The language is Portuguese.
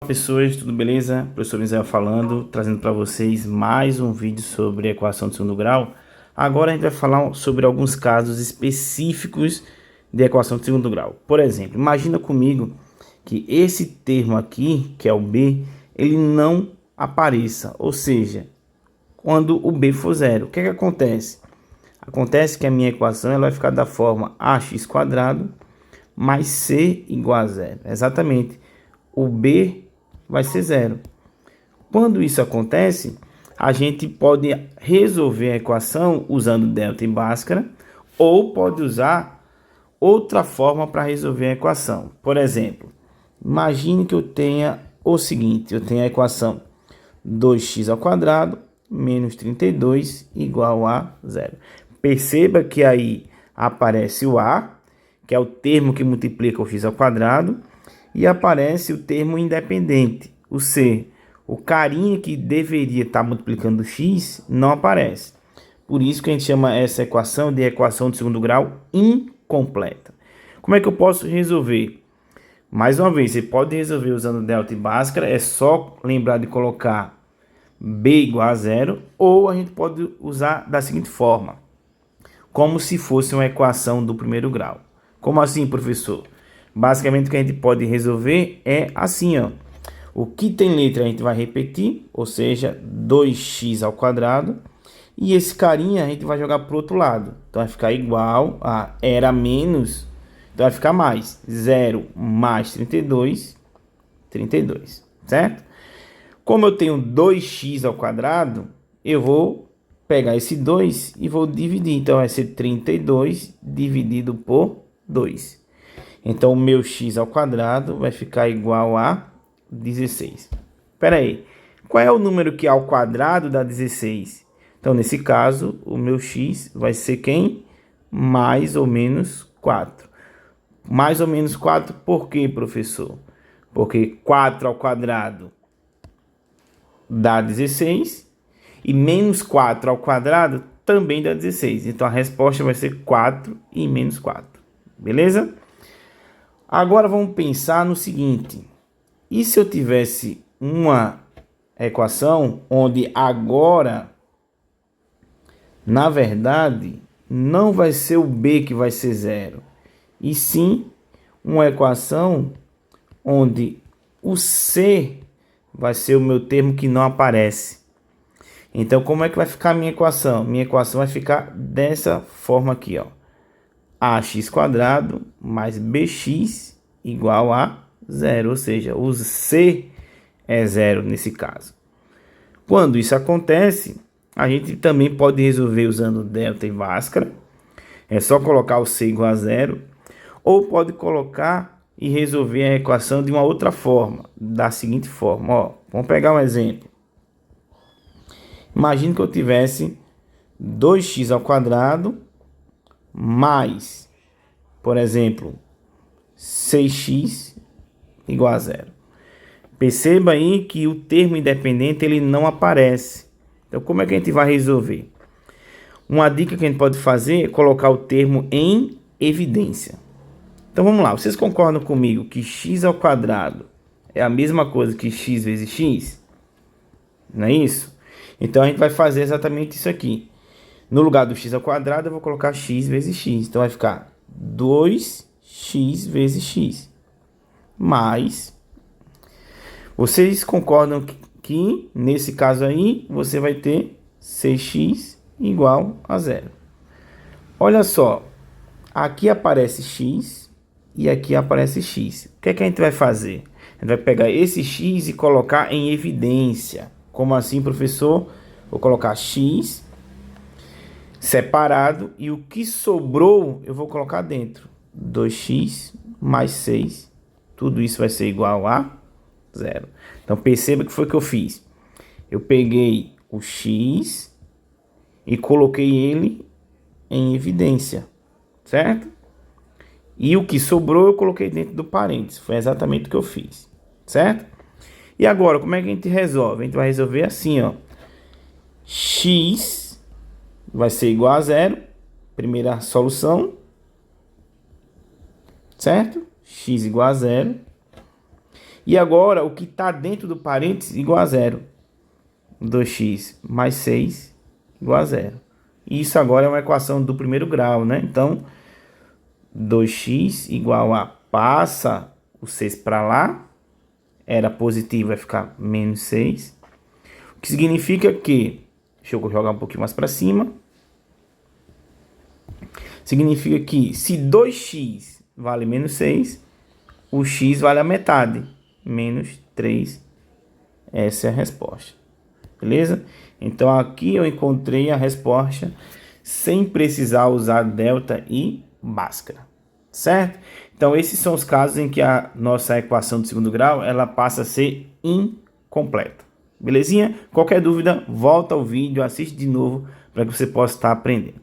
Pessoas, tudo beleza? Professor Misael falando, trazendo para vocês mais um vídeo sobre equação de segundo grau. Agora a gente vai falar sobre alguns casos específicos de equação de segundo grau. Por exemplo, imagina comigo que esse termo aqui, que é o b, ele não apareça, ou seja, quando o b for zero. O que é que acontece? Acontece que a minha equação ela vai ficar da forma ax² mais c igual a zero. Exatamente, o b vai ser zero. Quando isso acontece, a gente pode resolver a equação usando delta e Bhaskara, ou pode usar outra forma para resolver a equação. Por exemplo, imagine que eu tenha o seguinte, eu tenho a equação 2x² menos 32 igual a zero. Perceba que aí aparece o a, que é o termo que multiplica o x², e aparece o termo independente, o c. O carinha que deveria estar multiplicando o x não aparece. Por isso que a gente chama essa equação de equação de segundo grau incompleta. Como é que eu posso resolver? Mais uma vez, você pode resolver usando delta e Bhaskara, é só lembrar de colocar b igual a zero, ou a gente pode usar da seguinte forma, como se fosse uma equação do primeiro grau. Como assim, professor? Basicamente, o que a gente pode resolver é assim, ó. O que tem letra a gente vai repetir, ou seja, 2x². E esse carinha a gente vai jogar para o outro lado. Então, vai ficar igual a era menos, então vai ficar mais 0 mais 32, 32, certo? Como eu tenho 2x², eu vou pegar esse 2 e vou dividir. Então, vai ser 32 dividido por 2. Então, o meu x² vai ficar igual a 16. Espera aí. Qual é o número que ao quadrado dá 16? Então, nesse caso, o meu x vai ser quem? Mais ou menos 4. Mais ou menos 4 por quê, professor? Porque 4² dá 16 e menos 4² também dá 16. Então, a resposta vai ser 4 e menos 4. Beleza? Agora vamos pensar no seguinte. E se eu tivesse uma equação onde agora, na verdade, não vai ser o b que vai ser zero, e sim uma equação onde o c vai ser o meu termo que não aparece. Então, como é que vai ficar a minha equação? Minha equação vai ficar dessa forma aqui, ó. Ax² mais bx igual a zero, ou seja, o c é zero nesse caso. Quando isso acontece, a gente também pode resolver usando delta e Bhaskara. É só colocar o c igual a zero, ou pode colocar e resolver a equação de uma outra forma, da seguinte forma, ó. Vamos pegar um exemplo. Imagine que eu tivesse 2x² mais, por exemplo, 6x igual a zero. Perceba aí que o termo independente ele não aparece. Então, como é que a gente vai resolver? Uma dica que a gente pode fazer é colocar o termo em evidência. Então, vamos lá. Vocês concordam comigo que x² é a mesma coisa que x vezes x? Não é isso? Então, a gente vai fazer exatamente isso aqui. No lugar do x², eu vou colocar x vezes x. Então, vai ficar 2x vezes x. Mais... Vocês concordam que nesse caso aí, você vai ter 6x igual a zero. Olha só. Aqui aparece x e aqui aparece x. O que é que a gente vai fazer? A gente vai pegar esse x e colocar em evidência. Como assim, professor? Vou colocar x separado e o que sobrou eu vou colocar dentro. 2x mais 6. Tudo isso vai ser igual a zero. Então perceba que foi que eu fiz. Eu peguei o x e coloquei ele em evidência, certo? E o que sobrou eu coloquei dentro do parênteses. Foi exatamente o que eu fiz, certo? E agora, como é que a gente resolve? A gente vai resolver assim, ó. X vai ser igual a zero. Primeira solução, certo? X igual a zero. E agora, o que está dentro do parênteses igual a zero. 2x mais 6 igual a zero. Isso agora é uma equação do primeiro grau, né? Então, 2x igual a passa o 6 para lá. Era positivo, vai ficar menos 6. O que significa que, deixa eu jogar um pouquinho mais para cima. Significa que se 2x vale menos 6, o x vale a metade, menos 3. Essa é a resposta. Beleza? Então aqui eu encontrei a resposta sem precisar usar delta e Bhaskara. Certo? Então esses são os casos em que a nossa equação de segundo grau ela passa a ser incompleta. Belezinha? Qualquer dúvida, volta ao vídeo, assiste de novo para que você possa estar aprendendo.